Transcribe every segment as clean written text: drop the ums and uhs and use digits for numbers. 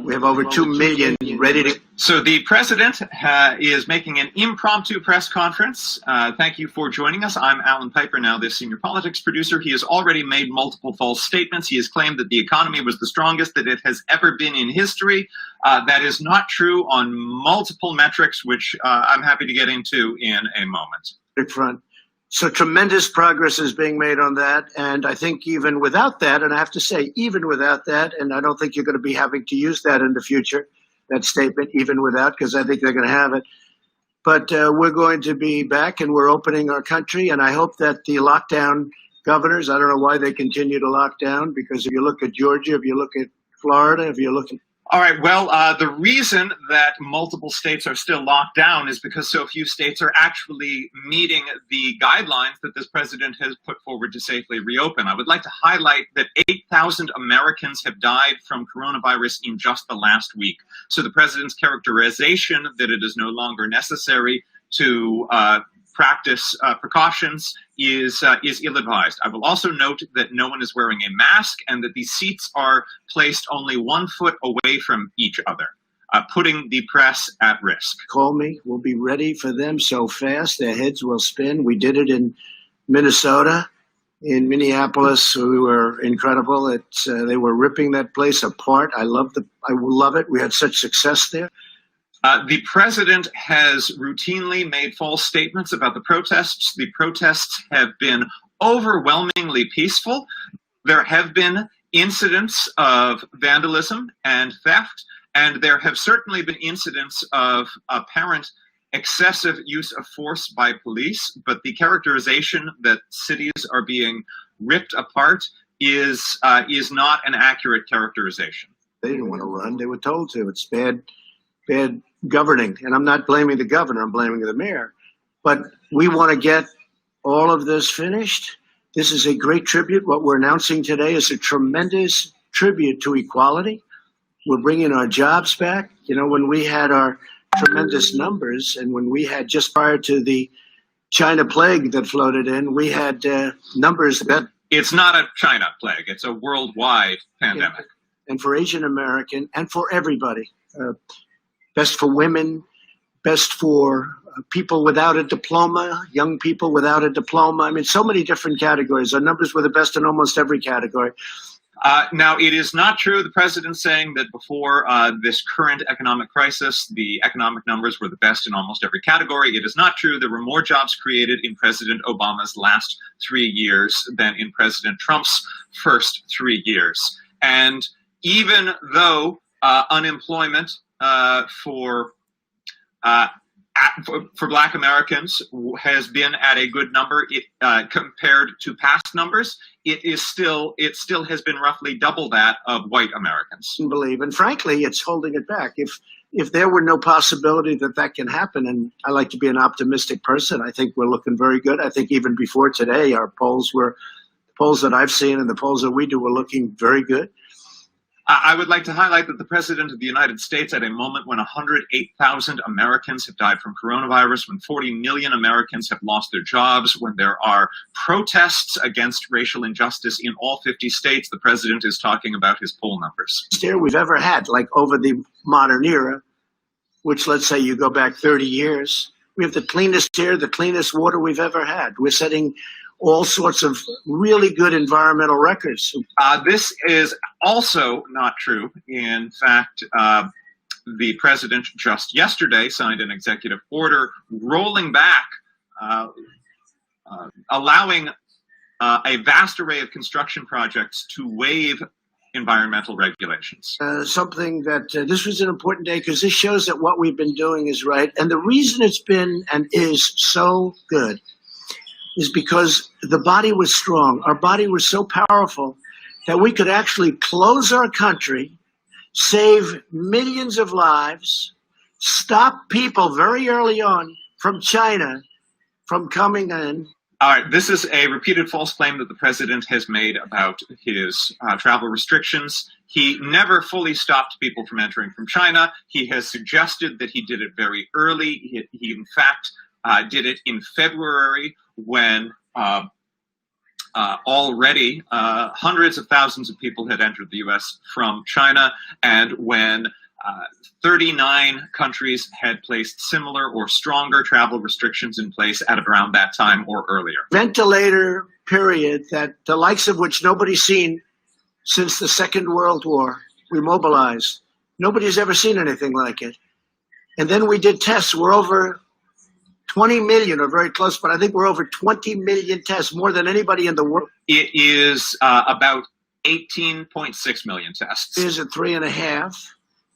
We have over 2 million ready to. So the president is making an impromptu press conference. Thank you for joining us. I'm Alan Piper, now the senior politics producer. He has already made multiple false statements. He has claimed that the economy was the strongest that it has ever been in history. That is not true on multiple metrics, which I'm happy to get into in a moment. Front. So tremendous progress is being made on that. And I think even without that, and I have to say, even without that, and I don't think you're going to be having to use that in the future, that statement, even without, because I think they're going to have it. But we're going to be back and we're opening our country. And I hope that the lockdown governors, I don't know why they continue to lock down, because if you look at Georgia, if you look at Florida, if you look at. All right. Well, the reason that multiple states are still locked down is because so few states are actually meeting the guidelines that this president has put forward to safely reopen. I would like to highlight that 8,000 Americans have died from coronavirus in just the last week. So the president's characterization that it is no longer necessary to practice precautions is ill-advised. I will also note that no one is wearing a mask and that the seats are placed only 1 foot away from each other, putting the press at risk. Call me. We'll be ready for them so fast their heads will spin. We did it in Minnesota. In Minneapolis, we were incredible. They were ripping that place apart. I love it. We had such success there. The president has routinely made false statements about the protests. The protests have been overwhelmingly peaceful. There have been incidents of vandalism and theft, and there have certainly been incidents of apparent excessive use of force by police. But the characterization that cities are being ripped apart is not an accurate characterization. They didn't want to run. They were told to. It's bad governing. And I'm not blaming the governor. I'm blaming the mayor. But we want to get all of this finished. This is a great tribute. What we're announcing today is a tremendous tribute to equality. We're bringing our jobs back. You know, when we had our tremendous numbers and when we had just prior to the China plague that floated in, we had numbers that. It's not a China plague. It's a worldwide pandemic. Yeah. And for Asian American and for everybody. Best for women, best for people without a diploma, young people without a diploma. I mean, so many different categories. Our numbers were the best in almost every category. Now, it is not true, the president's saying that before this current economic crisis, the economic numbers were the best in almost every category. It is not true. There were more jobs created in President Obama's last 3 years than in President Trump's first 3 years. And even though unemployment for Black Americans has been at a good number compared to past numbers, it still has been roughly double that of white Americans. And frankly, it's holding it back. If there were no possibility that can happen, and I like to be an optimistic person, I think we're looking very good. I think even before today, the polls that I've seen and the polls that we do were looking very good. I would like to highlight that the President of the United States, at a moment when 108,000 Americans have died from coronavirus, when 40 million Americans have lost their jobs, when there are protests against racial injustice in all 50 states, the President is talking about his poll numbers. Year we've ever had, like over the modern era, which let's say you go back 30 years, we have the cleanest air, the cleanest water we've ever had. We're setting all sorts of really good environmental records. This is also not true. In fact, the president just yesterday signed an executive order rolling back, allowing a vast array of construction projects to waive environmental regulations. Something that this was an important day because this shows that what we've been doing is right. And the reason it's been and is so good is because the body was strong. Our body was so powerful that we could actually close our country, save millions of lives, stop people very early on from China from coming in. All right, this is a repeated false claim that the president has made about his travel restrictions. He never fully stopped people from entering from China. He has suggested that he did it very early. He in fact, did it in February when already hundreds of thousands of people had entered the U.S. from China, and when 39 countries had placed similar or stronger travel restrictions in place at around that time or earlier. Ventilator period that the likes of which nobody's seen since the Second World War. We mobilized. Nobody's ever seen anything like it. And then we did tests. We're over 20 million, or very close, but I think we're over 20 million tests, more than anybody in the world. It is about 18.6 million tests. Is at 3.5.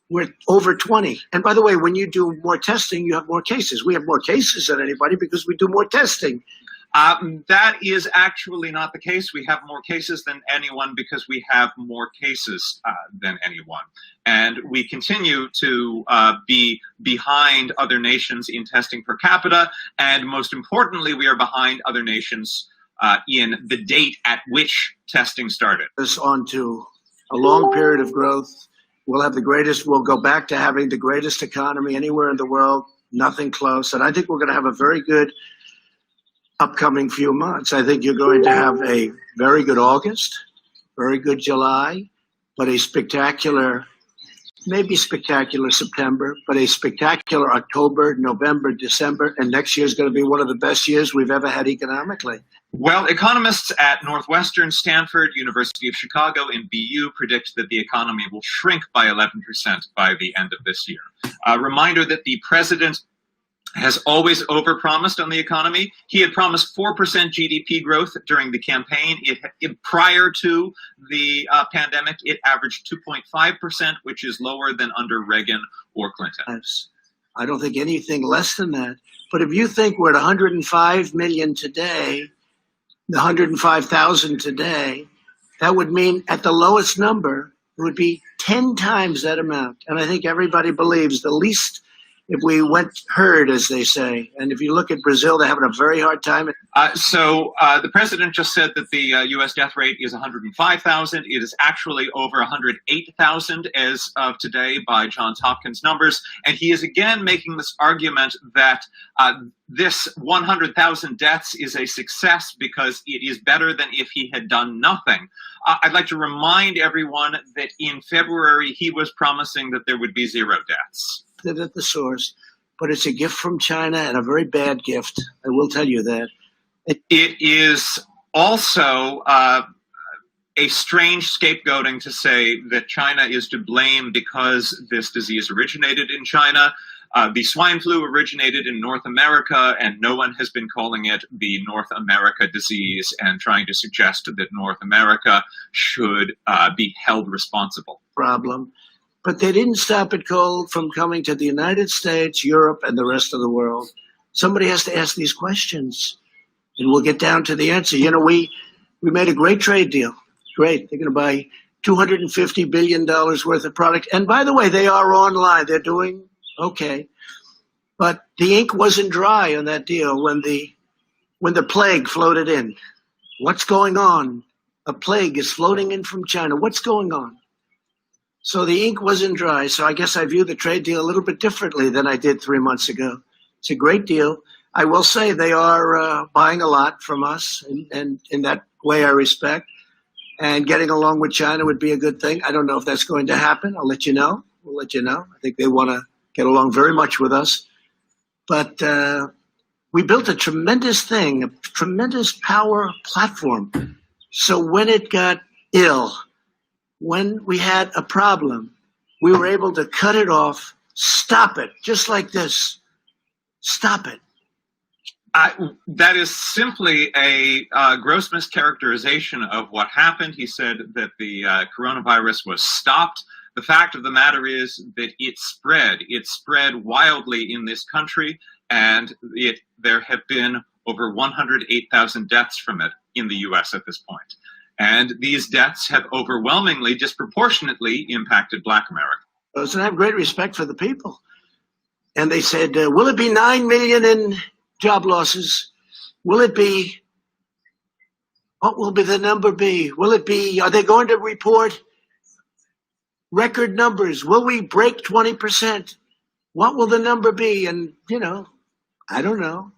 We're over 20. And by the way, when you do more testing, you have more cases. We have more cases than anybody because we do more testing. That is actually not the case. We have more cases than anyone because we have more cases than anyone. And we continue to be behind other nations in testing per capita. And most importantly, we are behind other nations in the date at which testing started. This on to a long period of growth. We'll go back to having the greatest economy anywhere in the world, nothing close. And I think we're going to have a very good upcoming few months. I think you're going to have a very good August, very good July, but a spectacular, maybe spectacular September, but a spectacular October, November, December, and next year is going to be one of the best years we've ever had economically. Well, economists at Northwestern, Stanford, University of Chicago, and BU predict that the economy will shrink by 11% by the end of this year. A reminder that the president has always overpromised on the economy. He had promised 4% GDP growth during the campaign. Prior to the pandemic, it averaged 2.5%, which is lower than under Reagan or Clinton. I don't think anything less than that. But if you think we're at 105 million today, the 105,000 today, that would mean at the lowest number, it would be 10 times that amount. And I think everybody believes the least, if we went herd, as they say. And if you look at Brazil, they're having a very hard time. So the president just said that the U.S. death rate is 105,000. It is actually over 108,000 as of today by Johns Hopkins numbers. And he is again making this argument that this 100,000 deaths is a success because it is better than if he had done nothing. I'd like to remind everyone that in February, he was promising that there would be 0 deaths. At the source, but it's a gift from China and a very bad gift. I will tell you that. It is also a strange scapegoating to say that China is to blame because this disease originated in China. The swine flu originated in North America, and no one has been calling it the North America disease and trying to suggest that North America should be held responsible. Problem. But they didn't stop it cold from coming to the United States, Europe, and the rest of the world. Somebody has to ask these questions, and we'll get down to the answer. You know, we made a great trade deal. Great. They're going to buy $250 billion worth of product. And by the way, they are online. They're doing okay. But the ink wasn't dry on that deal when the plague floated in. What's going on? A plague is floating in from China. What's going on? So the ink wasn't dry. So I guess I view the trade deal a little bit differently than I did 3 months ago. It's a great deal. I will say they are buying a lot from us, and in that way I respect. And getting along with China would be a good thing. I don't know if that's going to happen. I'll let you know. We'll let you know. I think they want to get along very much with us. But we built a tremendous thing, a tremendous power platform. So when it got ill, when we had a problem, we were able to cut it off, stop it, just like this. Stop it. That is simply a gross mischaracterization of what happened. He said that the coronavirus was stopped. The fact of the matter is that it spread. It spread wildly in this country, and there have been over 108,000 deaths from it in the U.S. at this point. And these deaths have overwhelmingly, disproportionately impacted Black Americans. And I have great respect for the people. And they said, will it be 9 million in job losses? Will it be, what will be the number be? Will it be, are they going to report record numbers? Will we break 20%? What will the number be? And, I don't know.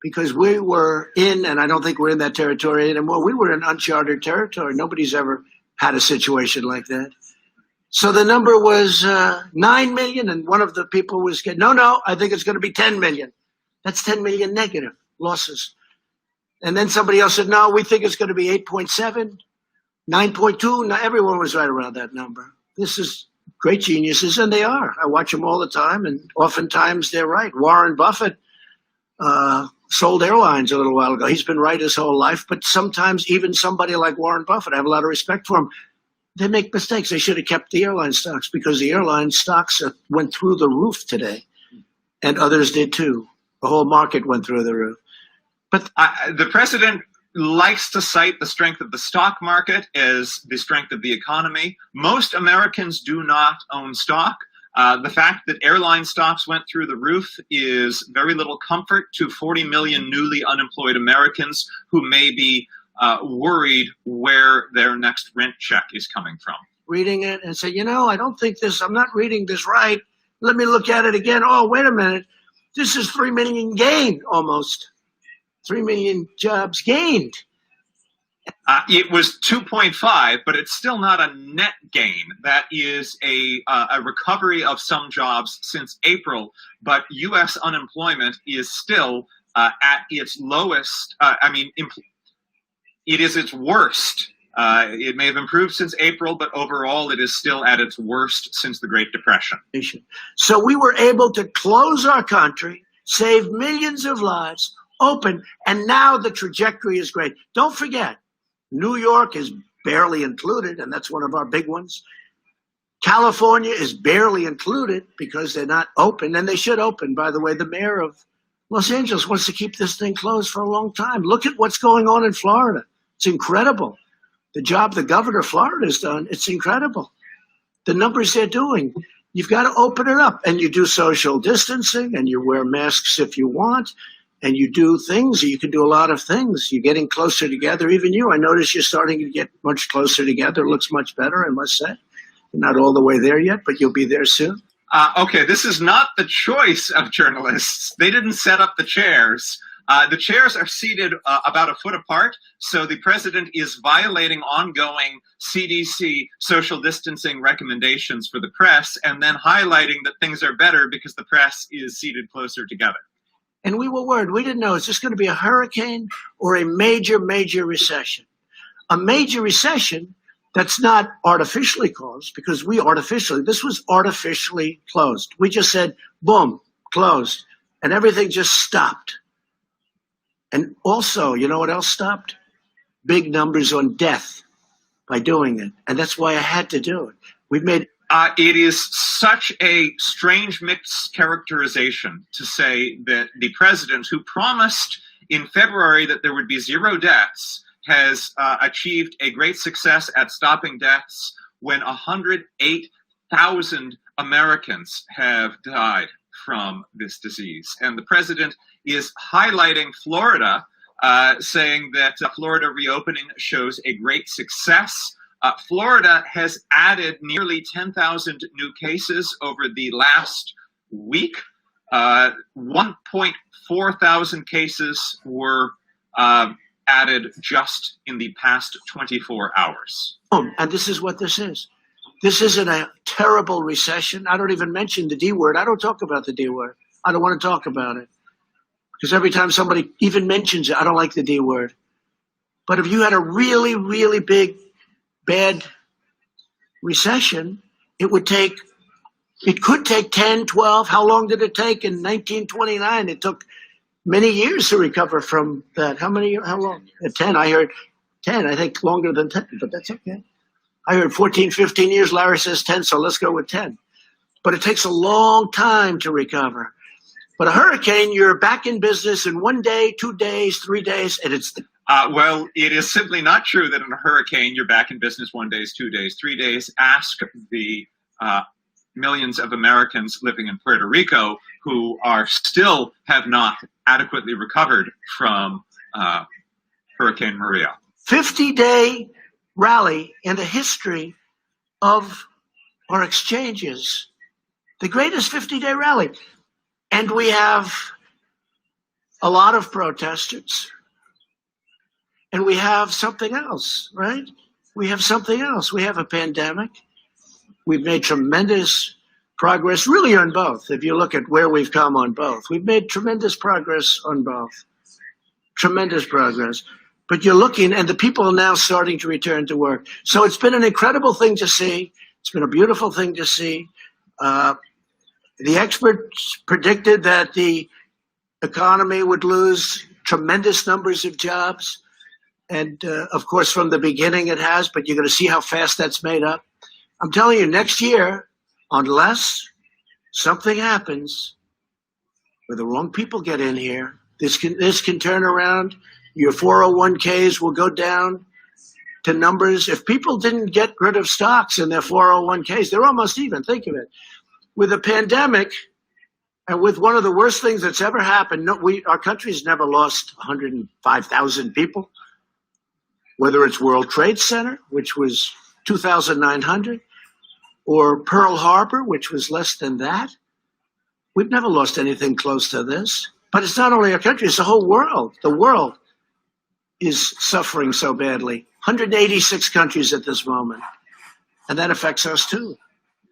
Because we were in, and I don't think we're in that territory anymore, we were in uncharted territory. Nobody's ever had a situation like that. So the number was 9 million, and one of the people was getting, no, I think it's going to be 10 million. That's 10 million negative losses. And then somebody else said, no, we think it's going to be 8.7, 9.2. Now, everyone was right around that number. This is great geniuses, and they are. I watch them all the time, and oftentimes they're right. Warren Buffett sold airlines a little while ago. He's been right his whole life, but sometimes even somebody like Warren Buffett, I have a lot of respect for him, they make mistakes. They should have kept the airline stocks because the airline stocks went through the roof today, and others did too. The whole market went through the roof. But the president likes to cite the strength of the stock market as the strength of the economy. Most Americans do not own stock. The fact that airline stocks went through the roof is very little comfort to 40 million newly unemployed Americans who may be worried where their next rent check is coming from. Reading it and say, I don't think this, I'm not reading this right. Let me look at it again. Oh, wait a minute. This is 3 million gained almost. 3 million jobs gained. It was 2.5, but it's still not a net gain. That is a recovery of some jobs since April, but U.S. unemployment is still at its lowest. It is its worst. It may have improved since April, but overall it is still at its worst since the Great Depression. So we were able to close our country, save millions of lives, open, and now the trajectory is great. Don't forget, New York is barely included, and that's one of our big ones. California is barely included because they're not open, and they should open. By the way, the mayor of Los Angeles wants to keep this thing closed for a long time. Look at what's going on in Florida. It's incredible. The job the governor of Florida has done, it's incredible. The numbers they're doing. You've got to open it up, and you do social distancing, and you wear masks if you want, and you do things. You can do a lot of things. You're getting closer together. Even you, I notice you're starting to get much closer together. It looks much better, I must say. You're not all the way there yet, but you'll be there soon. Okay, this is not the choice of journalists. They didn't set up the chairs. The chairs are seated about a foot apart, so the president is violating ongoing CDC social distancing recommendations for the press and then highlighting that things are better because the press is seated closer together. And we were worried. We didn't know, is this going to be a hurricane or a major, major recession? A major recession that's not artificially caused, because this was artificially closed. We just said, boom, closed. And everything just stopped. And also, you know what else stopped? Big numbers on death by doing it. And that's why I had to do it. We've made it is such a strange mixed characterization to say that the president, who promised in February that there would be 0 deaths, has achieved a great success at stopping deaths when 108,000 Americans have died from this disease. And the president is highlighting Florida, saying that Florida reopening shows a great success. Florida has added nearly 10,000 new cases over the last week. 1.4 thousand cases were added just in the past 24 hours. And this is what this is. This isn't a terrible recession. I don't even mention the D word. I don't talk about the D word. I don't want to talk about it. Because every time somebody even mentions it, I don't like the D word. But if you had a really, really big, bad recession, it could take 10, 12. How long did it take? In 1929, it took many years to recover from that. How long? 10. I heard 10. I think longer than 10, but that's okay. I heard 14, 15 years. Larry says 10, so let's go with 10. But it takes a long time to recover. But a hurricane, you're back in business in 1 day, 2 days, 3 days, and it's Well, it is simply not true that in a hurricane you're back in business 1 day, 2 days, 3 days. Ask the millions of Americans living in Puerto Rico who are still have not adequately recovered from Hurricane Maria. 50-day rally in the history of our exchanges, the greatest 50-day rally. And we have a lot of protesters. And we have something else, right? We have something else. We have a pandemic. We've made tremendous progress, really, on both. If you look at where we've come on both, we've made tremendous progress on both. Tremendous progress. But you're looking, and the people are now starting to return to work. So it's been an incredible thing to see. It's been a beautiful thing to see. The experts predicted that the economy would lose tremendous numbers of jobs. And of course, from the beginning it has, but you're going to see how fast that's made up. I'm telling you, next year, unless something happens where the wrong people get in here, this can turn around. Your 401ks will go down to numbers. If people didn't get rid of stocks in their 401ks, they're almost even. Think of it. With a pandemic and with one of the worst things that's ever happened, our country's never lost 105,000 people. Whether it's World Trade Center, which was 2,900, or Pearl Harbor, which was less than that. We've never lost anything close to this. But it's not only our country, it's the whole world. The world is suffering so badly. 186 countries at this moment. And that affects us too.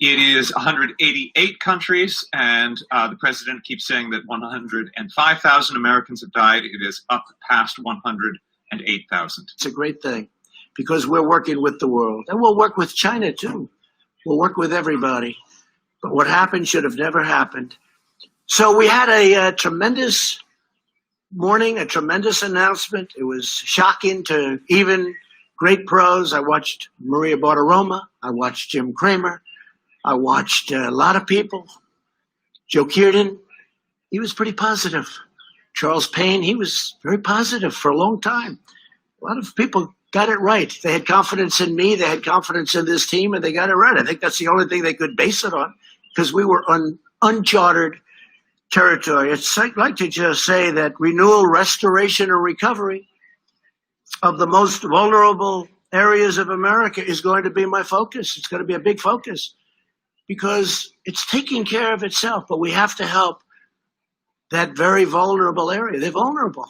It is 188 countries, and the president keeps saying that 105,000 Americans have died. It is up past 108,000. It's a great thing because we're working with the world. And we'll work with China too. We'll work with everybody. But what happened should have never happened. So we had a tremendous morning, a tremendous announcement. It was shocking to even great pros. I watched Maria Bartiromo. I watched Jim Cramer. I watched a lot of people. Joe Kearden, he was pretty positive. Charles Payne, he was very positive for a long time. A lot of people got it right. They had confidence in me. They had confidence in this team, and they got it right. I think that's the only thing they could base it on because we were on uncharted territory. It's like to just say that renewal, restoration, and recovery of the most vulnerable areas of America is going to be my focus. It's going to be a big focus because it's taking care of itself, but we have to help that very vulnerable area. They're vulnerable.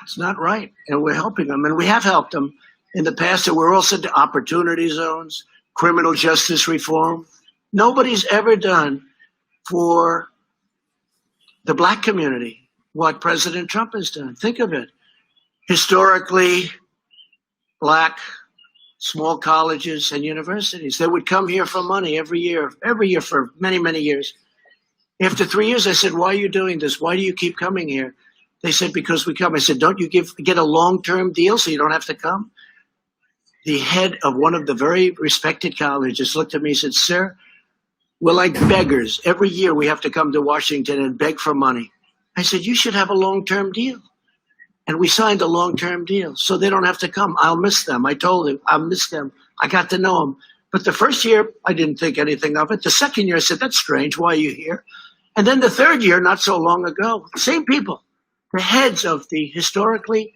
It's not right. And we're helping them. And we have helped them in the past. And we're also to opportunity zones, criminal justice reform. Nobody's ever done for the black community what President Trump has done. Think of it. Historically, black small colleges and universities, they would come here for money every year for many, many years. After 3 years, I said, why are you doing this? Why do you keep coming here? They said, because we come. I said, don't you get a long-term deal so you don't have to come? The head of one of the very respected colleges looked at me and said, sir, we're like beggars. Every year we have to come to Washington and beg for money. I said, you should have a long-term deal. And we signed a long-term deal so they don't have to come. I'll miss them. I told him, I'll miss them. I got to know them. But the first year, I didn't think anything of it. The second year, I said, that's strange. Why are you here? And then the third year, not so long ago, same people, the heads of the historically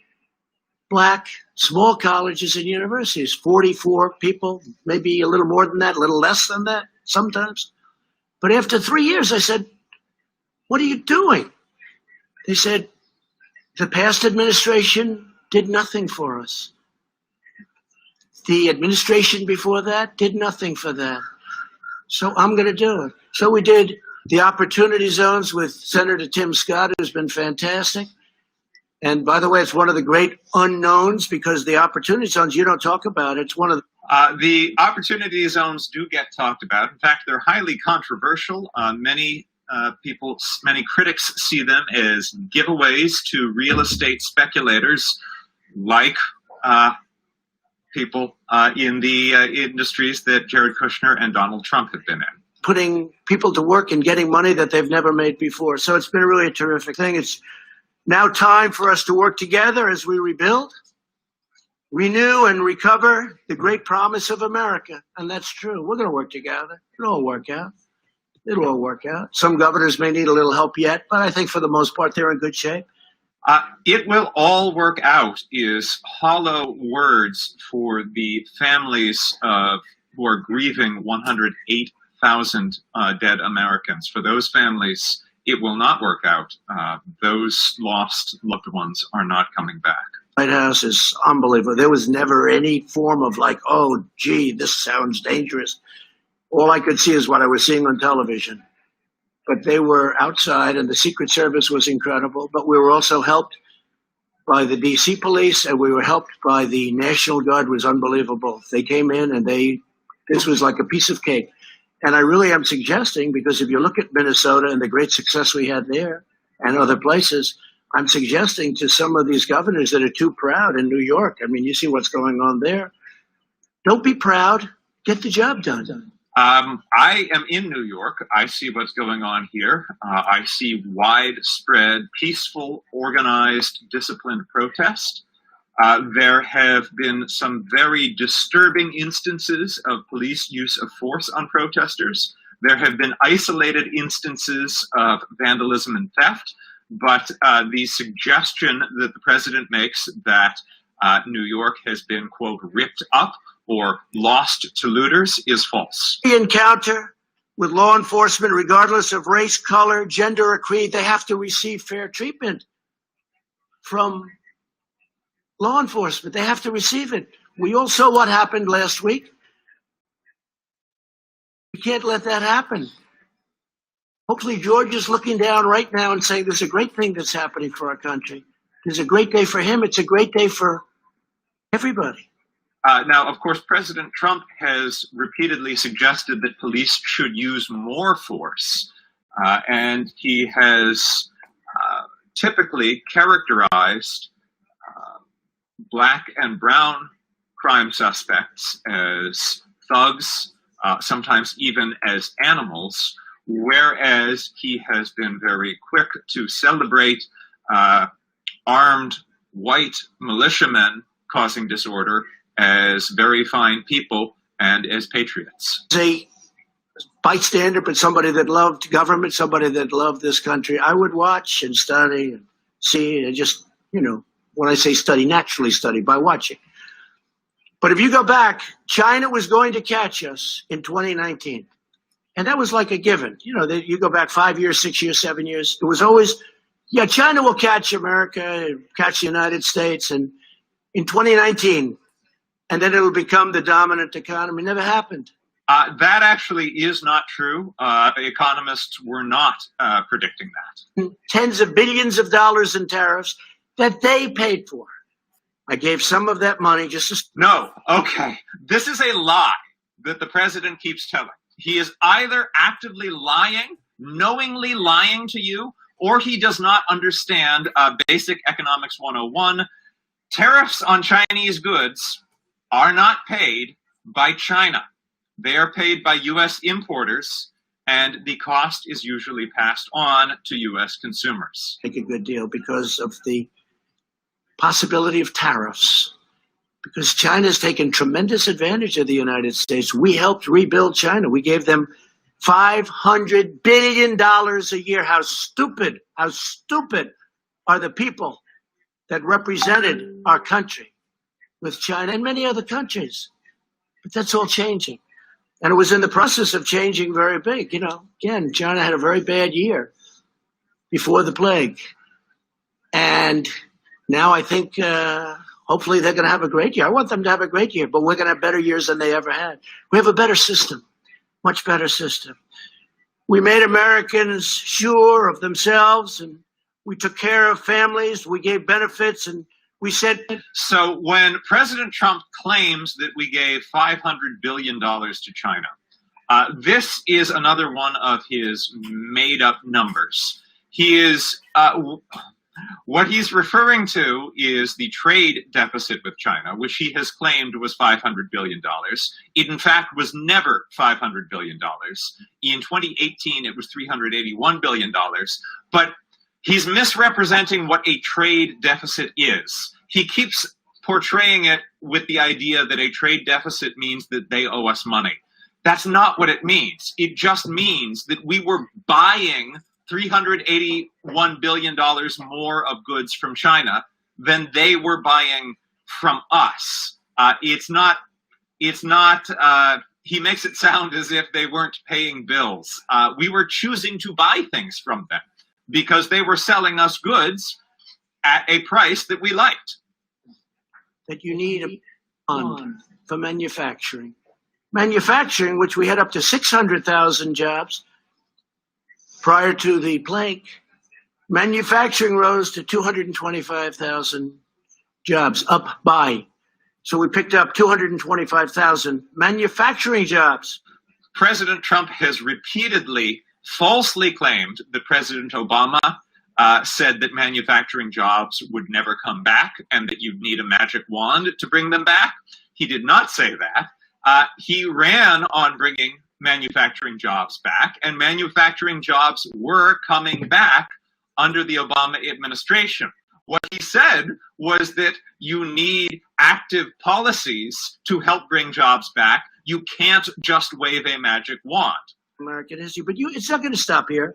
black small colleges and universities, 44 people, maybe a little more than that, a little less than that sometimes. But after 3 years, I said, what are you doing? They said, the past administration did nothing for us. The administration before that did nothing for that. So I'm going to do it. So we did the opportunity zones with Senator Tim Scott, who's been fantastic. And by the way, it's one of the great unknowns because the opportunity zones, you don't talk about it. It's one of the opportunity zones do get talked about. In fact, they're highly controversial. Many critics see them as giveaways to real estate speculators like people in the industries that Jared Kushner and Donald Trump have been in. Putting people to work and getting money that they've never made before. So it's been really a terrific thing. It's now time for us to work together as we rebuild. renew and recover the great promise of America. And that's true. We're going to work together. It'll all work out. It'll all work out. Some governors may need a little help yet, but I think for the most part, they're in good shape. It will all work out is hollow words for the families who are grieving 108,000 dead Americans. For those families, it will not work out. Those lost loved ones are not coming back. White House is unbelievable. There was never any form of like, oh, gee, this sounds dangerous. All I could see is what I was seeing on television. But they were outside, and the Secret Service was incredible. But we were also helped by the D.C. police, and we were helped by the National Guard. It was unbelievable. They came in, and this was like a piece of cake. And I really am suggesting, because if you look at Minnesota and the great success we had there and other places, I'm suggesting to some of these governors that are too proud in New York. I mean, you see what's going on there. Don't be proud. Get the job done. I am in New York. I see what's going on here. I see widespread, peaceful, organized, disciplined protest. There have been some very disturbing instances of police use of force on protesters. There have been isolated instances of vandalism and theft. But the suggestion that the president makes that New York has been, quote, ripped up or lost to looters is false. The encounter with law enforcement, regardless of race, color, gender, or creed, they have to receive fair treatment from law enforcement. They have to receive it. We all saw what happened last week. We can't let that happen. Hopefully George is looking down right now and saying there's a great thing that's happening for our country. There's a great day for him. It's a great day for everybody. Now, of course, President Trump has repeatedly suggested that police should use more force. And he has typically characterized black and brown crime suspects as thugs, sometimes even as animals, whereas he has been very quick to celebrate armed white militiamen causing disorder as very fine people and as patriots. As a bystander, but somebody that loved government, somebody that loved this country, I would watch and study and see and just, when I say study, naturally study by watching. But if you go back, China was going to catch us in 2019. And that was like a given. You go back 5 years, 6 years, 7 years. It was always, China will catch America, catch the United States, and in 2019, and then it'll become the dominant economy. Never happened. That actually is not true. Economists were not predicting that. Tens of billions of dollars in tariffs that they paid for. I gave some of that money just to... No, okay. This is a lie that the president keeps telling. He is either actively lying, knowingly lying to you, or he does not understand basic economics 101. Tariffs on Chinese goods are not paid by China. They are paid by U.S. importers, and the cost is usually passed on to U.S. consumers. Make a good deal because of the possibility of tariffs. Because China's taken tremendous advantage of the United States. We helped rebuild China. We gave them $500 billion a year. How stupid are the people that represented our country with China and many other countries. But that's all changing. And it was in the process of changing very big. Again, China had a very bad year before the plague. And now I think hopefully they're going to have a great year. I want them to have a great year, but we're going to have better years than they ever had. We have a better system, much better system. We made Americans sure of themselves, and we took care of families. We gave benefits, and we said... So when President Trump claims that we gave $500 billion to China, this is another one of his made-up numbers. What he's referring to is the trade deficit with China, which he has claimed was $500 billion. It, in fact, was never $500 billion. In 2018, it was $381 billion. But he's misrepresenting what a trade deficit is. He keeps portraying it with the idea that a trade deficit means that they owe us money. That's not what it means. It just means that we were buying $381 billion more of goods from China than they were buying from us. It's not, he makes it sound as if they weren't paying bills. We were choosing to buy things from them because they were selling us goods at a price that we liked. That you need a fund for manufacturing. Manufacturing, which we had up to 600,000 jobs prior to the plague, manufacturing rose to 225,000 jobs, up by. So we picked up 225,000 manufacturing jobs. President Trump has repeatedly falsely claimed that President Obama said that manufacturing jobs would never come back and that you'd need a magic wand to bring them back. He did not say that. He ran on bringing manufacturing jobs back, and manufacturing jobs were coming back under the Obama administration. What he said was that you need active policies to help bring jobs back. You can't just wave a magic wand. American history, but it's not going to stop here.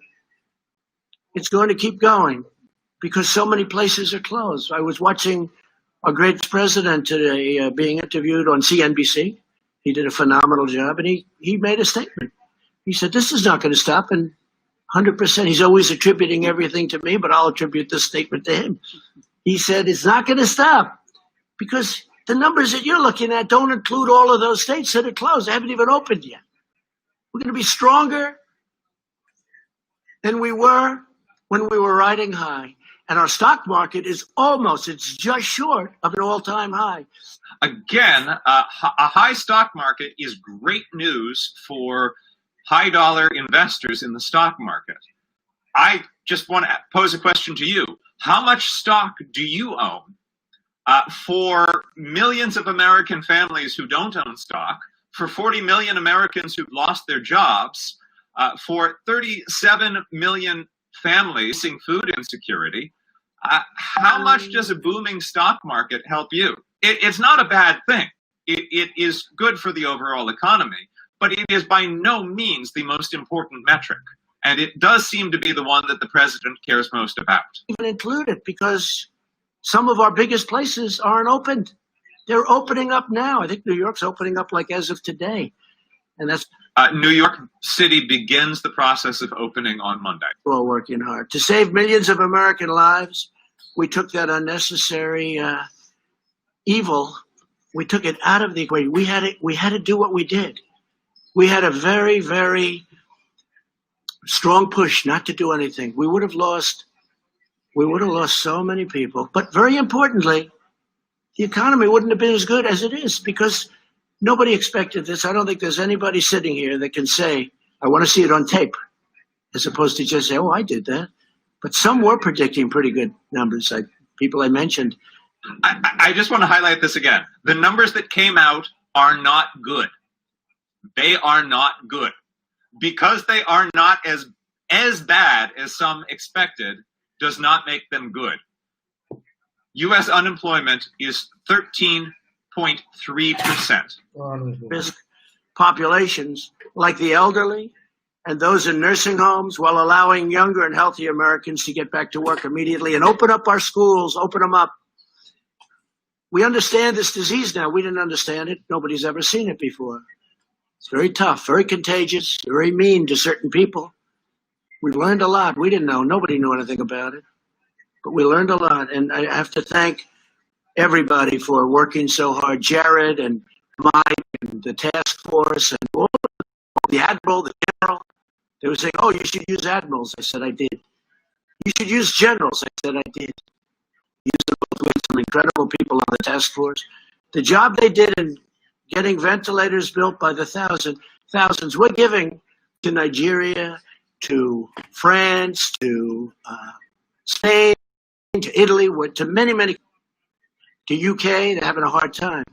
It's going to keep going because so many places are closed. I was watching our great president today being interviewed on CNBC. He did a phenomenal job, and he made a statement. He said, this is not going to stop, and 100%, he's always attributing everything to me, but I'll attribute this statement to him. He said, it's not going to stop because the numbers that you're looking at don't include all of those states that are closed. They haven't even opened yet. We're going to be stronger than we were when we were riding high. And our stock market is it's just short of an all-time high. Again, a high stock market is great news for high-dollar investors in the stock market. I just want to pose a question to you. How much stock do you own? For millions of American families who don't own stock, for 40 million Americans who've lost their jobs, for 37 million families facing food insecurity, how much does a booming stock market help you? It's not a bad thing. It is good for the overall economy, but it is by no means the most important metric. And it does seem to be the one that the president cares most about. Even include it because some of our biggest places aren't opened. They're opening up now. I think New York's opening up like as of today. And that's New York City begins the process of opening on Monday. We're all working hard. To save millions of American lives, we took that unnecessary evil. We took it out of the equation. We had to do what we did. We had a very, very strong push not to do anything. We would have lost so many people. But very importantly, the economy wouldn't have been as good as it is because nobody expected this. I don't think there's anybody sitting here that can say, I want to see it on tape, as opposed to just say, oh, I did that. But some were predicting pretty good numbers, like people I mentioned. I just want to highlight this again. The numbers that came out are not good. They are not good. Because they are not as bad as some expected does not make them good. U.S. unemployment is 13.3%. Risk populations like the elderly and those in nursing homes while allowing younger and healthy Americans to get back to work immediately and open up our schools, open them up. We understand this disease now. We didn't understand it. Nobody's ever seen it before. It's very tough, very contagious, very mean to certain people. We learned a lot. We didn't know. Nobody knew anything about it. But we learned a lot. And I have to thank everybody for working so hard. Jared and Mike and the task force and all the admiral, the general. They were saying, oh, you should use admirals. I said, I did. You should use generals. I said, I did. Used them both. We had some incredible people on the task force. The job they did in getting ventilators built by the thousands, we're giving to Nigeria, to France, to Spain, to Italy, to many, to UK. They're having a hard time.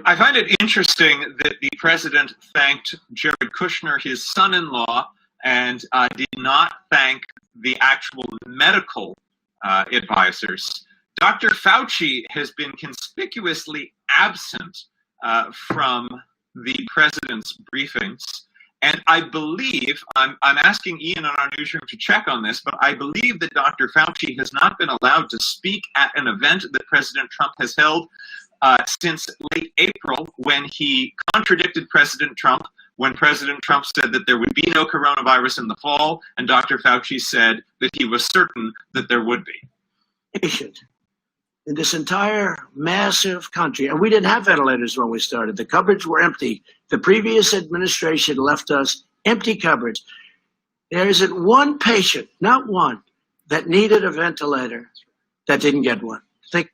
I find it interesting that the president thanked Jared Kushner, his son-in-law, and did not thank the actual medical advisors. Dr. Fauci has been conspicuously absent from the president's briefings. And I believe, I'm asking Ian in our newsroom to check on this, but I believe that Dr. Fauci has not been allowed to speak at an event that President Trump has held since late April, when he contradicted President Trump, when President Trump said that there would be no coronavirus in the fall, and Dr. Fauci said that he was certain that there would be. In this entire massive country, and we didn't have ventilators when we started. The cupboards were empty. The previous administration left us empty cupboards. There isn't one patient, not one, that needed a ventilator that didn't get one.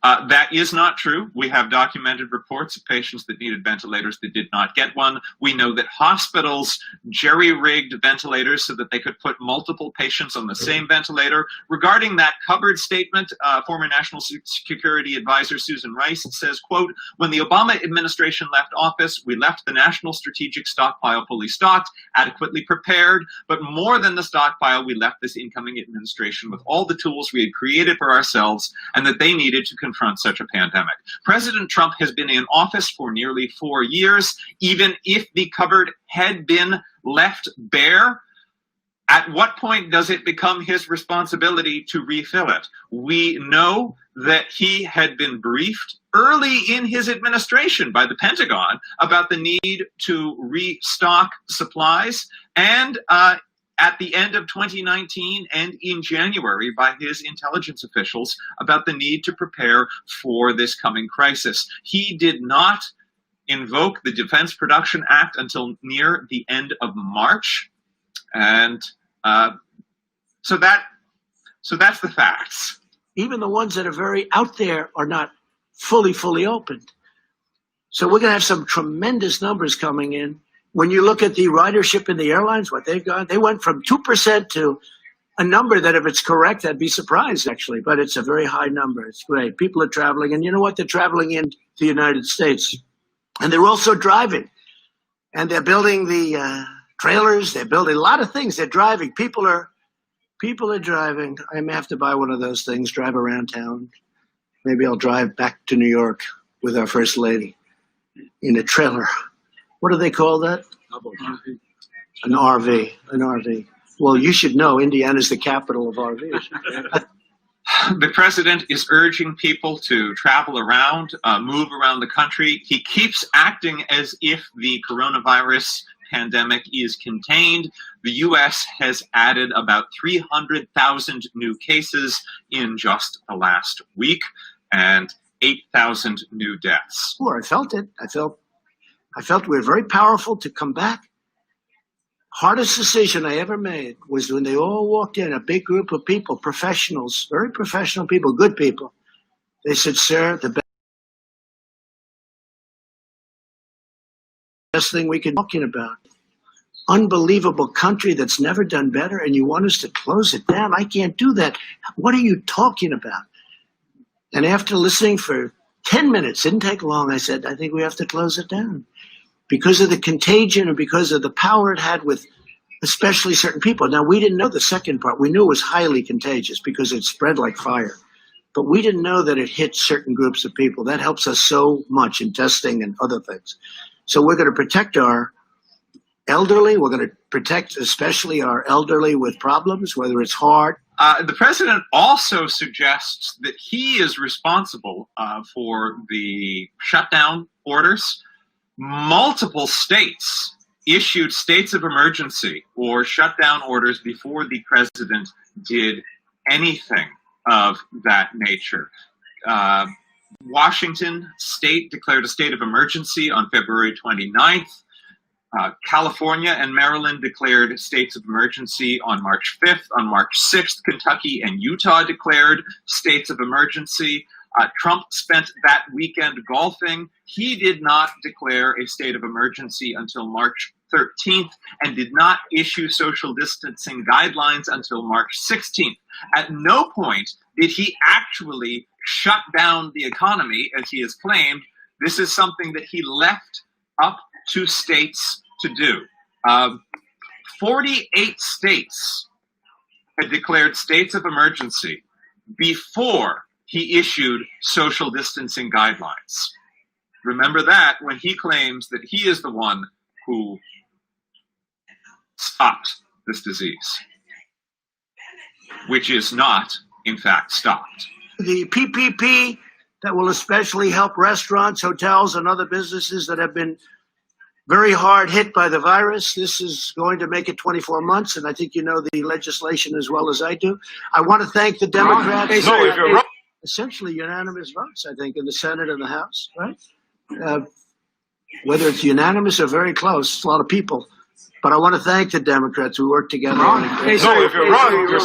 That is not true. We have documented reports of patients that needed ventilators that did not get one. We know that hospitals jerry-rigged ventilators so that they could put multiple patients on the same ventilator. Regarding that cupboard statement, former National Security Advisor Susan Rice says, quote, "When the Obama administration left office, we left the national strategic stockpile fully stocked, adequately prepared, but more than the stockpile, we left this incoming administration with all the tools we had created for ourselves and that they needed to confront such a pandemic." President Trump has been in office for nearly 4 years. Even if the cupboard had been left bare, at what point does it become his responsibility to refill it? We know that he had been briefed early in his administration by the Pentagon about the need to restock supplies, and at the end of 2019 and in January by his intelligence officials about the need to prepare for this coming crisis. He did not invoke the Defense Production Act until near the end of March. And so that's the facts. Even the ones that are very out there are not fully opened. So we're going to have some tremendous numbers coming in. When you look at the ridership in the airlines, what they've got, they went from 2% to a number that, if it's correct, I'd be surprised, actually. But it's a very high number. It's great. People are traveling. And you know what? They're traveling into the United States. And they're also driving. And they're building the trailers. They're building a lot of things. They're driving. People are driving. I may have to buy one of those things, drive around town. Maybe I'll drive back to New York with our First Lady in a trailer. What do they call that? An RV. An RV. Well, you should know Indiana's the capital of RVs. The president is urging people to travel around, move around the country. He keeps acting as if the coronavirus pandemic is contained. The U.S. has added about 300,000 new cases in just the last week and 8,000 new deaths. Sure, I felt it. I felt we were very powerful to come back. Hardest decision I ever made was when they all walked in, a big group of people, professionals, very professional people, good people. They said, "Sir, the best thing we can be talking about. Unbelievable country that's never done better, and you want us to close it down? I can't do that. What are you talking about?" And after listening for 10 minutes, didn't take long, I said, "I think we have to close it down." Because of the contagion and because of the power it had with especially certain people. Now, we didn't know the second part. We knew it was highly contagious because it spread like fire. But we didn't know that it hit certain groups of people. That helps us so much in testing and other things. So we're going to protect our elderly. We're going to protect especially our elderly with problems, whether it's heart. The president also suggests that he is responsible for the shutdown orders. Multiple states issued states of emergency or shutdown orders before the president did anything of that nature. Washington state declared a state of emergency on February 29th. California and Maryland declared states of emergency on March 5th. On March 6th, Kentucky and Utah declared states of emergency. Trump spent that weekend golfing. He did not declare a state of emergency until March 13th and did not issue social distancing guidelines until March 16th. At no point did he actually shut down the economy, as he has claimed. This is something that he left up to states to do. 48 states had declared states of emergency before he issued social distancing guidelines. Remember that when he claims that he is the one who stopped this disease, which is not, in fact, stopped. The PPP that will especially help restaurants, hotels, and other businesses that have been very hard hit by the virus. This is going to make it 24 months, and I think you know the legislation as well as I do. I want to thank the Democrats. Essentially unanimous votes, I think, in the Senate and the House, right? Whether it's unanimous or very close, a lot of people. But I want to thank the Democrats who worked together. If you're wrong, you're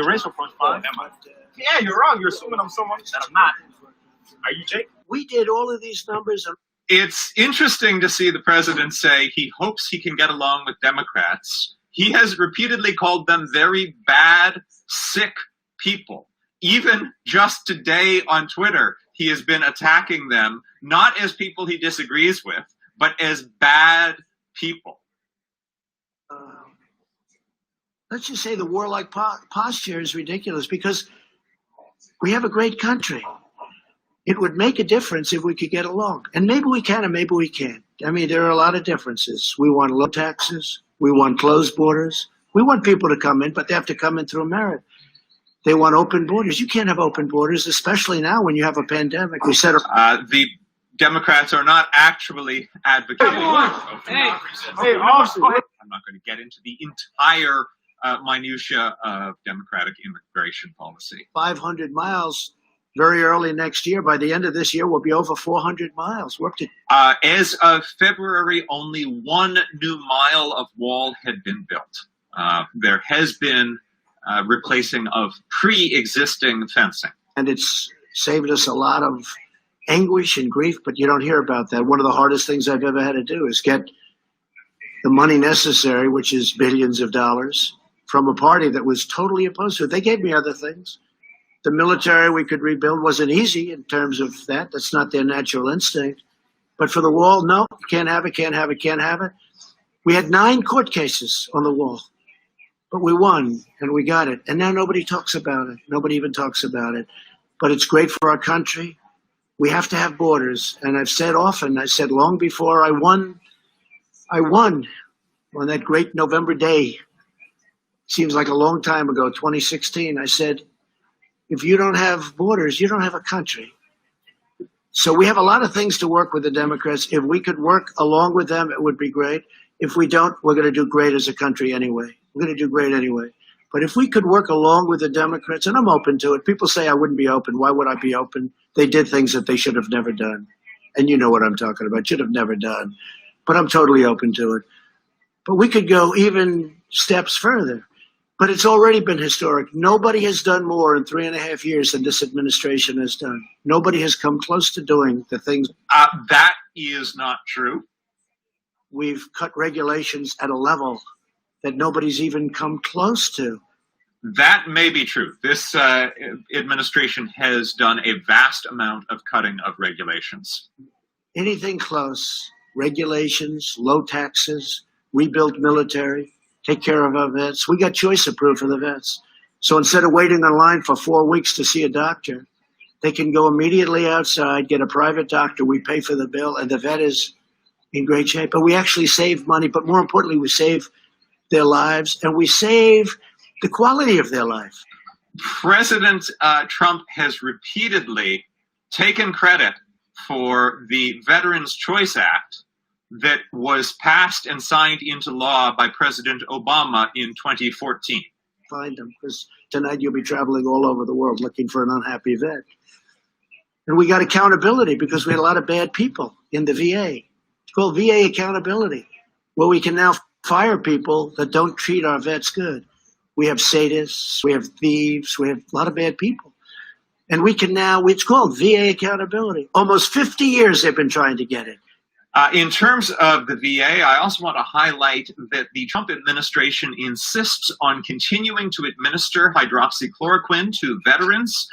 racial profile. Yeah, you're wrong. You're assuming I'm someone that I'm not. Are you Jake? We did all of these numbers. It's interesting to see the president say he hopes he can get along with Democrats. He has repeatedly called them very bad, sick people. Even just today on Twitter, he has been attacking them, not as people he disagrees with, but as bad people. Let's just say the warlike posture is ridiculous because we have a great country. It would make a difference if we could get along. And maybe we can and maybe we can't. I mean, there are a lot of differences. We want low taxes. We want closed borders. We want people to come in, but they have to come in through merit. They want open borders. You can't have open borders, especially now when you have a pandemic. We said the Democrats are not actually advocating. Hey, I'm not going to get into the entire minutia of Democratic immigration policy. 500 miles very early next year. By the end of this year, we'll be over 400 miles. As of February, only 1 new mile of wall had been built. There has been replacing of pre-existing fencing. And it's saved us a lot of anguish and grief, but you don't hear about that. One of the hardest things I've ever had to do is get the money necessary, which is billions of dollars, from a party that was totally opposed to it. They gave me other things. The military we could rebuild wasn't easy in terms of that. That's not their natural instinct. But for the wall, no, can't have it, can't have it, can't have it. We had 9 court cases on the wall, but we won and we got it. And now nobody talks about it. Nobody even talks about it. But it's great for our country. We have to have borders. And I've said often, I said long before I won on that great November day. Seems like a long time ago, 2016. I said, if you don't have borders, you don't have a country. So we have a lot of things to work with the Democrats. If we could work along with them, it would be great. If we don't, we're going to do great as a country anyway. We're going to do great anyway. But if we could work along with the Democrats, and I'm open to it. People say I wouldn't be open. Why would I be open? They did things that they should have never done. And you know what I'm talking about. Should have never done. But I'm totally open to it. But we could go even steps further. But it's already been historic. Nobody has done more in 3.5 years than this administration has done. Nobody has come close to doing the things. That is not true. We've cut regulations at a level that nobody's even come close to. That may be true. This administration has done a vast amount of cutting of regulations. Anything close, regulations, low taxes, rebuild military, take care of our vets. We got choice approved for the vets. So instead of waiting in line for 4 weeks to see a doctor, they can go immediately outside, get a private doctor, we pay for the bill, and the vet is in great shape. But we actually save money, but more importantly, we save their lives, and we save the quality of their life. President Trump has repeatedly taken credit for the Veterans Choice Act that was passed and signed into law by President Obama in 2014. Find them, because tonight you'll be traveling all over the world looking for an unhappy vet. And we got accountability because we had a lot of bad people in the VA. It's called VA accountability, where we can now fire people that don't treat our vets good. We have sadists, we have thieves, we have a lot of bad people. And we can now, it's called VA accountability. Almost 50 years they've been trying to get it. In terms of the VA, I also want to highlight that the Trump administration insists on continuing to administer hydroxychloroquine to veterans.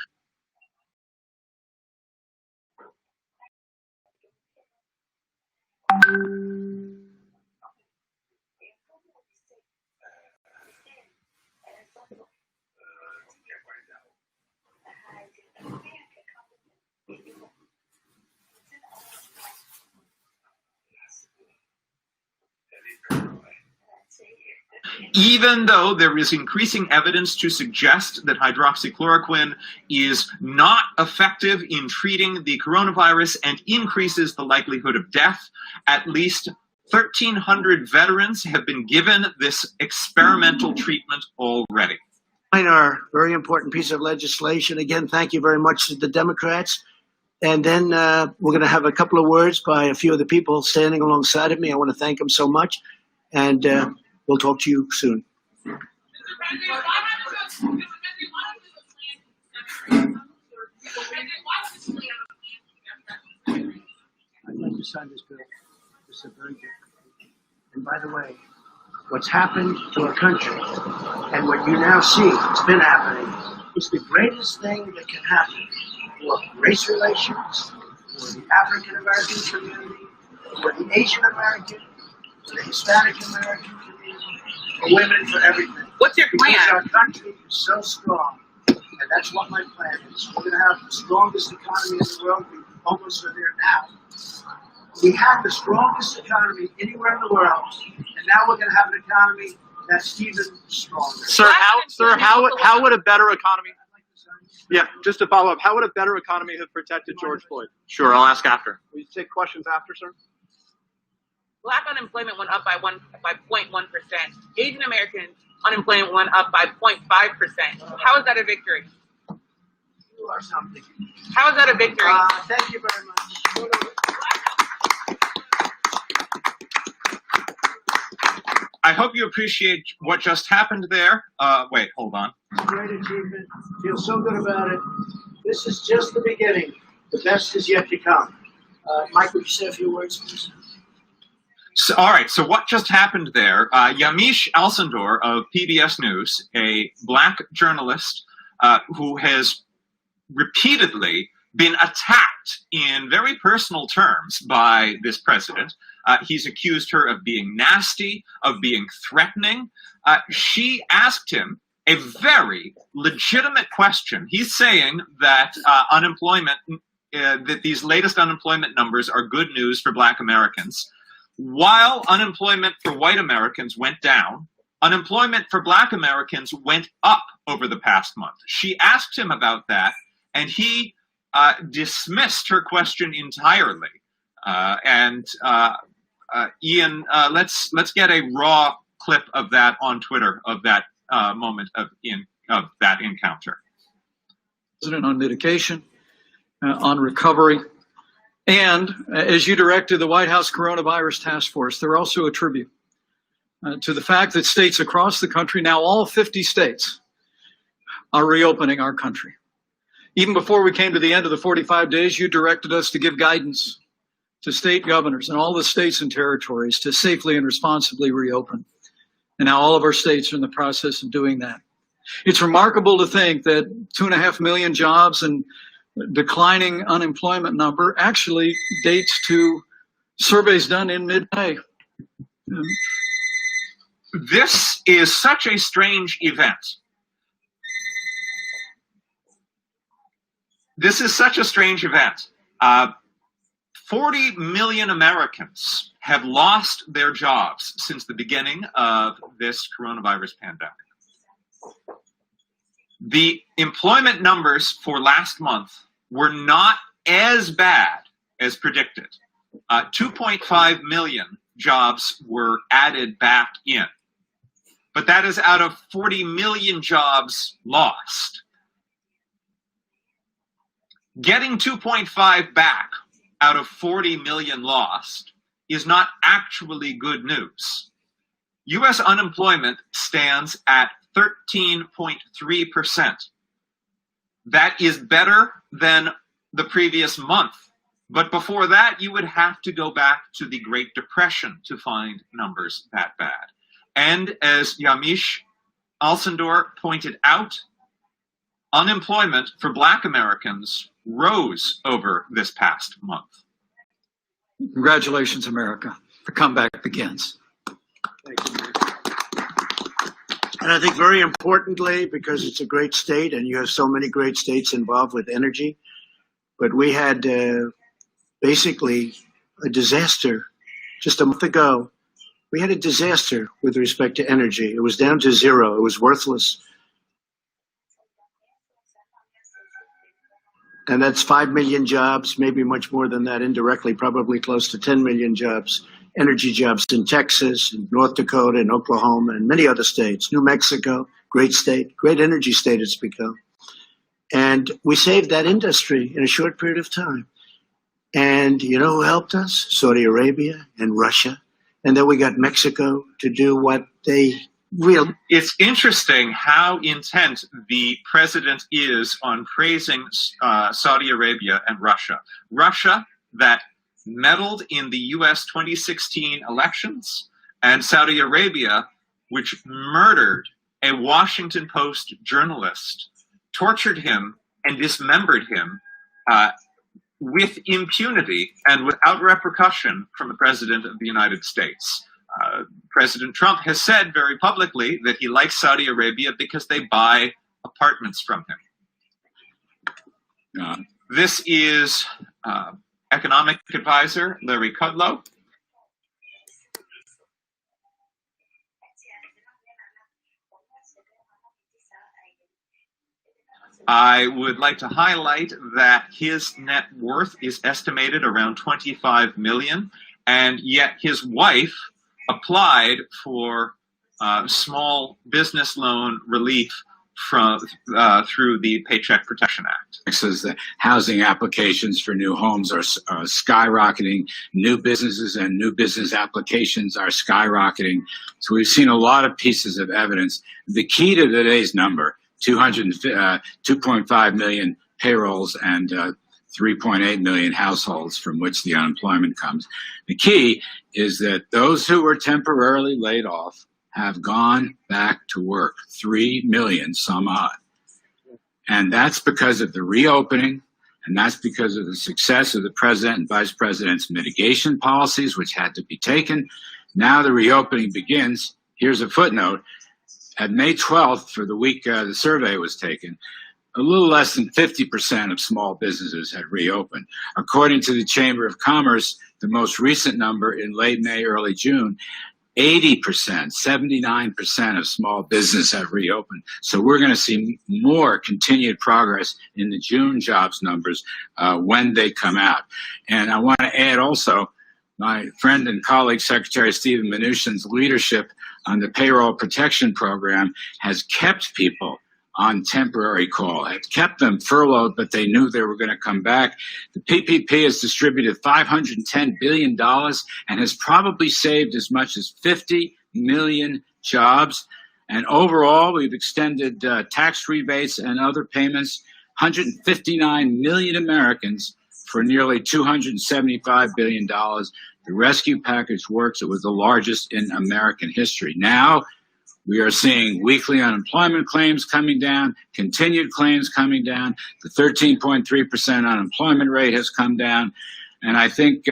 even though there is increasing evidence to suggest that hydroxychloroquine is not effective in treating the coronavirus and increases the likelihood of death, at least 1,300 veterans have been given this experimental treatment already. Our very important piece of legislation. Again, thank you very much to the Democrats. And then we're going to have a couple of words by a few of the people standing alongside of me. I want to thank them so much. And we'll talk to you soon. I'd like to sign this bill. This is a very good. And by the way, what's happened to our country and what you now see, it's been happening, is the greatest thing that can happen for race relations, for the African American community, for the Asian American, for the Hispanic American community, for women, for everything. What's your plan? Because our country is so strong, and that's what my plan is. We're going to have the strongest economy in the world. We almost are there now. We have the strongest economy anywhere in the world, and now we're going to have an economy that's even stronger. Sir, how would a better economy? Yeah, just to follow up, how would a better economy have protected George Floyd? Sure, I'll ask after. Will you take questions after, sir? Black unemployment went up by 0.1%. Asian American unemployment went up by 0.5%. How is that a victory? You are something. How is that a victory? Thank you very much. I hope you appreciate what just happened there. Wait, hold on. It's a great achievement. Feel so good about it. This is just the beginning. The best is yet to come. Mike, would you say a few words, please? So, all right, so what just happened there? Yamiche Alcindor of PBS News, a black journalist who has repeatedly been attacked in very personal terms by this president. He's accused her of being nasty, of being threatening. She asked him a very legitimate question. He's saying that that these latest unemployment numbers are good news for Black Americans. While unemployment for white Americans went down, unemployment for Black Americans went up over the past month. She asked him about that, and he dismissed her question entirely. Ian, let's get a raw clip of that on Twitter, of that moment of that encounter. President on mitigation, on recovery, and as you directed the White House Coronavirus Task Force, they're also a tribute to the fact that states across the country, now all 50 states, are reopening our country. Even before we came to the end of the 45 days, you directed us to give guidance to state governors and all the states and territories to safely and responsibly reopen. And now all of our states are in the process of doing that. It's remarkable to think that 2.5 million jobs and declining unemployment number actually dates to surveys done in mid-May. This is such a strange event. This is such a strange event. 40 million Americans have lost their jobs since the beginning of this coronavirus pandemic. The employment numbers for last month were not as bad as predicted. 2.5 million jobs were added back in, but that is out of 40 million jobs lost. Getting 2.5 back out of 40 million lost is not actually good news. U.S. unemployment stands at 13.3%. That is better than the previous month. But before that, you would have to go back to the Great Depression to find numbers that bad. And as Yamiche Alcindor pointed out, unemployment for Black Americans rose over this past month. Congratulations, America. The comeback begins. Thank you, Mike. And I think very importantly, because it's a great state and you have so many great states involved with energy, but we had basically a disaster just a month ago We had a disaster with respect to energy. It was down to zero. It was worthless. And that's 5 million jobs, maybe much more than that indirectly, probably close to 10 million jobs, energy jobs in Texas, and North Dakota, and Oklahoma, and many other states. New Mexico, great state, great energy state it's become. And we saved that industry in a short period of time. And you know who helped us? Saudi Arabia and Russia. And then we got Mexico to do what they really... It's interesting how intent the president is on praising Saudi Arabia and Russia. Russia, that meddled in the U.S. 2016 elections, and Saudi Arabia, which murdered a Washington Post journalist, tortured him and dismembered him with impunity and without repercussion from the President of the United States. President Trump has said very publicly that he likes Saudi Arabia because they buy apartments from him. This is economic advisor Larry Kudlow. I would like to highlight that his net worth is estimated around $25 million, and yet his wife applied for small business loan relief through the Paycheck Protection Act. Says that housing applications for new homes are skyrocketing. New businesses and new business applications are skyrocketing. So we've seen a lot of pieces of evidence. The key to today's number, 2.5 million payrolls and 3.8 million households from which the unemployment comes. The key is that those who were temporarily laid off have gone back to work, 3 million some odd. And that's because of the reopening, and that's because of the success of the president and vice president's mitigation policies, which had to be taken. Now the reopening begins. Here's a footnote. At May 12th, for the week the survey was taken, a little less than 50% of small businesses had reopened. According to the Chamber of Commerce, the most recent number in late May, early June, 80%, 79% of small business have reopened. So we're going to see more continued progress in the June jobs numbers when they come out. And I want to add also, my friend and colleague, Secretary Steven Mnuchin's leadership on the payroll protection program has kept people on temporary call, had kept them furloughed, but they knew they were going to come back. The PPP has distributed $510 billion and has probably saved as much as 50 million jobs. And overall, we've extended tax rebates and other payments, 159 million Americans for nearly $275 billion. The rescue package works. It was the largest in American history. Now, we are seeing weekly unemployment claims coming down, continued claims coming down. The 13.3% unemployment rate has come down. And I think...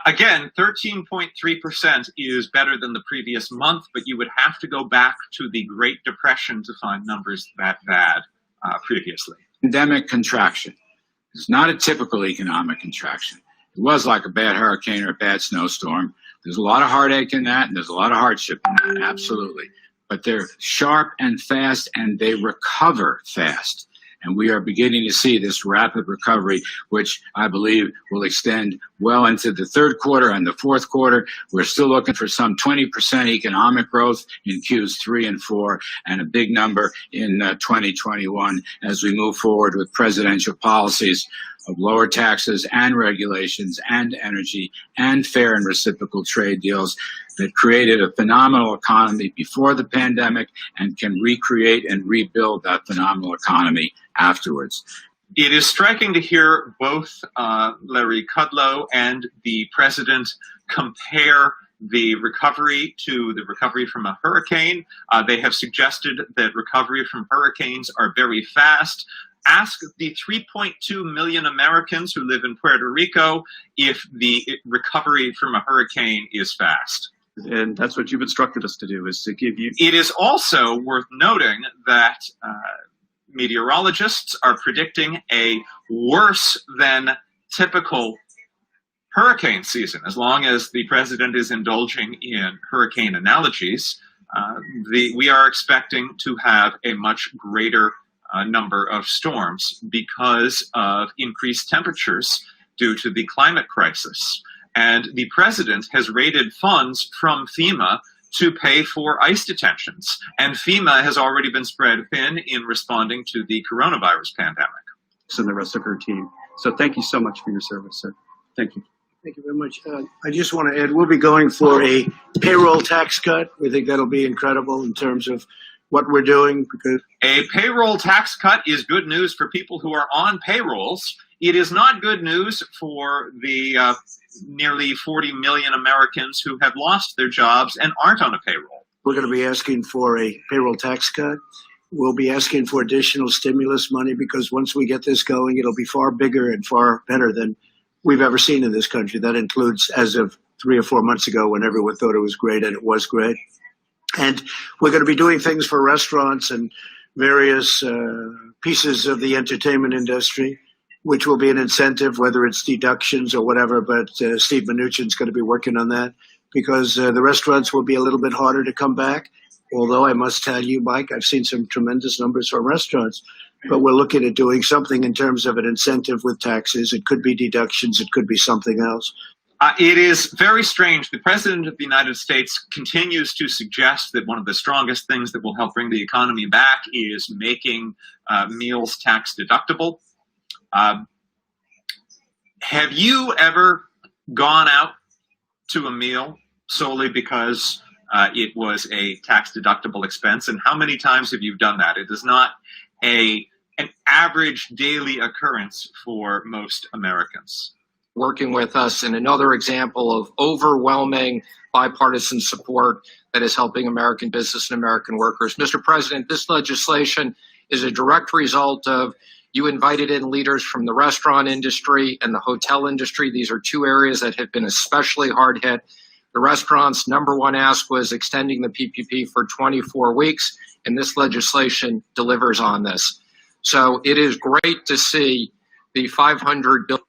Again, 13.3% is better than the previous month, but you would have to go back to the Great Depression to find numbers that bad previously. Pandemic contraction. It's not a typical economic contraction. It was like a bad hurricane or a bad snowstorm. There's a lot of heartache in that, and there's a lot of hardship in that, absolutely. But they're sharp and fast, and they recover fast. And we are beginning to see this rapid recovery, which I believe will extend well into the third quarter and the fourth quarter. We're still looking for some 20% economic growth in Qs 3 and 4, and a big number in 2021 as we move forward with presidential policies of lower taxes and regulations and energy and fair and reciprocal trade deals that created a phenomenal economy before the pandemic and can recreate and rebuild that phenomenal economy afterwards. It is striking to hear both Larry Kudlow and the president compare the recovery to the recovery from a hurricane. They have suggested that recovery from hurricanes are very fast. Ask the 3.2 million Americans who live in Puerto Rico if the recovery from a hurricane is fast. And that's what you've instructed us to do, is to give you... It is also worth noting that meteorologists are predicting a worse than typical hurricane season. As long as the president is indulging in hurricane analogies, we are expecting to have a much greater number of storms because of increased temperatures due to the climate crisis. And the president has raided funds from FEMA to pay for ice detentions. And FEMA has already been spread thin in responding to the coronavirus pandemic. And the rest of her team. So thank you so much for your service, sir. Thank you. Thank you very much. I just want to add, we'll be going for a payroll tax cut. We think that'll be incredible in terms of what we're doing, because a payroll tax cut is good news for people who are on payrolls. It is not good news for the nearly 40 million Americans who have lost their jobs and aren't on a payroll. we're going to be asking for a payroll tax cut. We'll be asking for additional stimulus money, because once we get this going, it'll be far bigger and far better than we've ever seen in this country. That includes as of 3 or 4 months ago, when everyone thought it was great, and it was great. And we're going to be doing things for restaurants and various pieces of the entertainment industry, which will be an incentive, whether it's deductions or whatever. But Steve Mnuchin's going to be working on that, because the restaurants will be a little bit harder to come back. Although I must tell you, Mike, I've seen some tremendous numbers from restaurants. But we're looking at doing something in terms of an incentive with taxes. It could be deductions. It could be something else. It is very strange. The President of the United States continues to suggest that one of the strongest things that will help bring the economy back is making meals tax deductible. Have you ever gone out to a meal solely because it was a tax deductible expense? And how many times have you done that? It is not an average daily occurrence for most Americans. Working with us in another example of overwhelming bipartisan support that is helping American business and American workers. Mr. President, this legislation is a direct result of you invited in leaders from the restaurant industry and the hotel industry. These are two areas that have been especially hard hit. The restaurants' number one ask was extending the PPP for 24 weeks, and this legislation delivers on this. So it is great to see the $500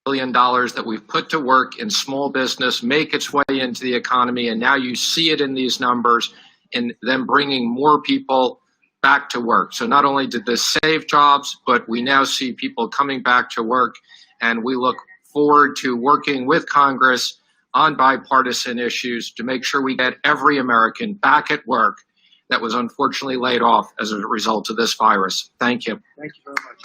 billion that we've put to work in small business make its way into the economy, and now you see it in these numbers, and them bringing more people back to work. So not only did this save jobs, but we now see people coming back to work, and we look forward to working with Congress on bipartisan issues to make sure we get every American back at work that was unfortunately laid off as a result of this virus. Thank you. Thank you very much.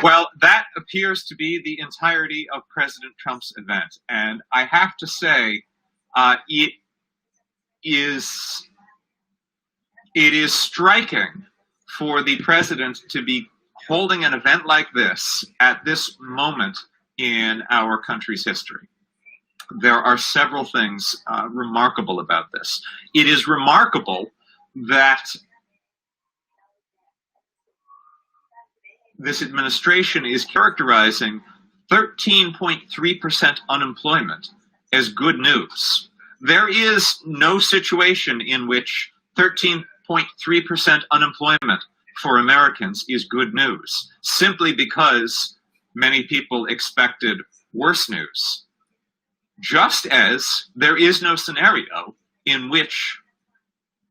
Well, that appears to be the entirety of President Trump's event. And I have to say, it is striking for the president to be holding an event like this at this moment in our country's history. There are several things remarkable about this. It is remarkable that this administration is characterizing 13.3% unemployment as good news. There is no situation in which 13.3% unemployment for Americans is good news, simply because many people expected worse news. Just as there is no scenario in which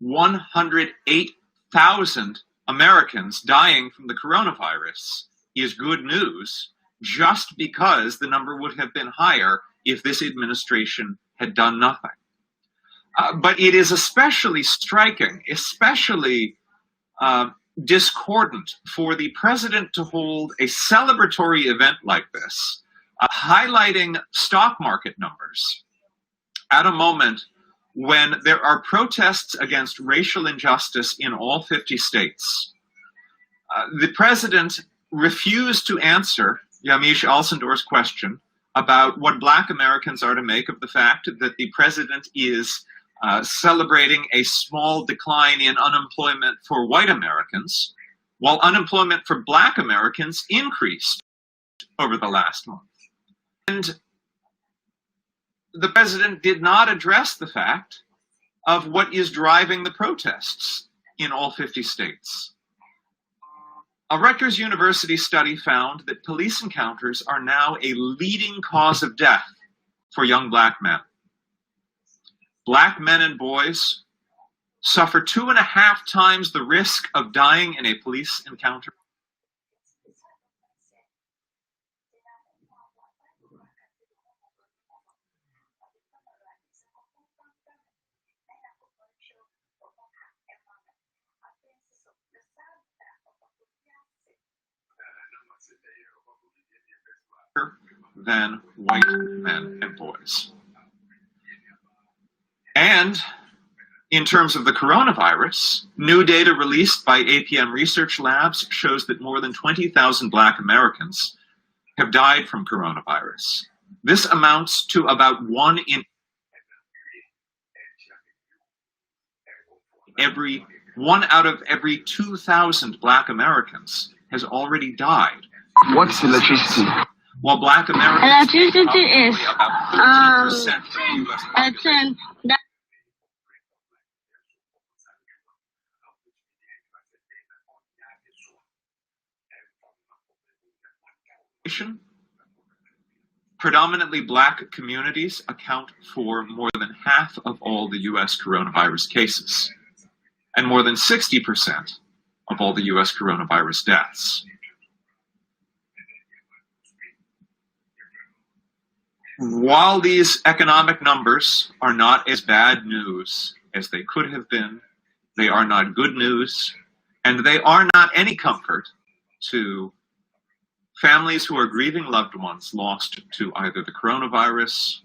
108,000 Americans dying from the coronavirus is good news, just because the number would have been higher if this administration had done nothing. But it is especially striking, especially discordant for the president to hold a celebratory event like this, highlighting stock market numbers at a moment when there are protests against racial injustice in all 50 states. The president refused to answer Yamiche Alcindor's question about what Black Americans are to make of the fact that the president is celebrating a small decline in unemployment for white Americans, while unemployment for Black Americans increased over the last month. And the president did not address the fact of what is driving the protests. in all 50 states. A Rutgers University study found that police encounters are now a leading cause of death for young black men. Black men and boys suffer 2.5 times the risk of dying in a police encounter than white men and boys. And in terms of the coronavirus, new data released by APM Research Labs shows that more than 20,000 Black Americans have died from coronavirus. This amounts to about one out of every 2,000 Black Americans has already died. What's electricity? While Black Americans Electricity is about 13% of the US population. Predominantly Black communities account for more than half of all the US coronavirus cases, and more than 60% of all the US coronavirus deaths. While these economic numbers are not as bad news as they could have been, they are not good news, and they are not any comfort to families who are grieving loved ones lost to either the coronavirus,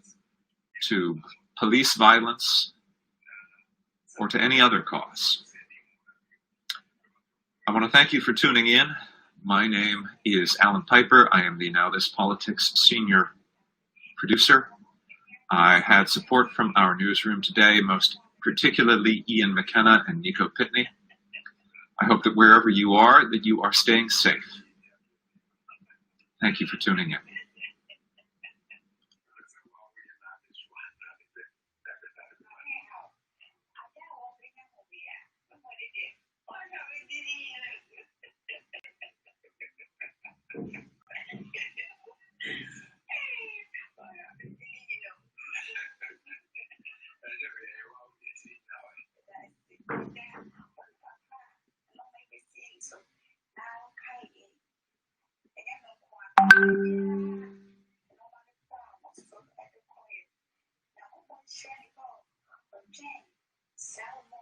to police violence, or to any other cause. I want to thank you for tuning in. My name is Alan Piper. I am the Now This Politics senior producer. I had support from our newsroom today, most particularly Ian McKenna and Nico Pitney. I hope that wherever you are, that you are staying safe. Thank you for tuning in. Salomon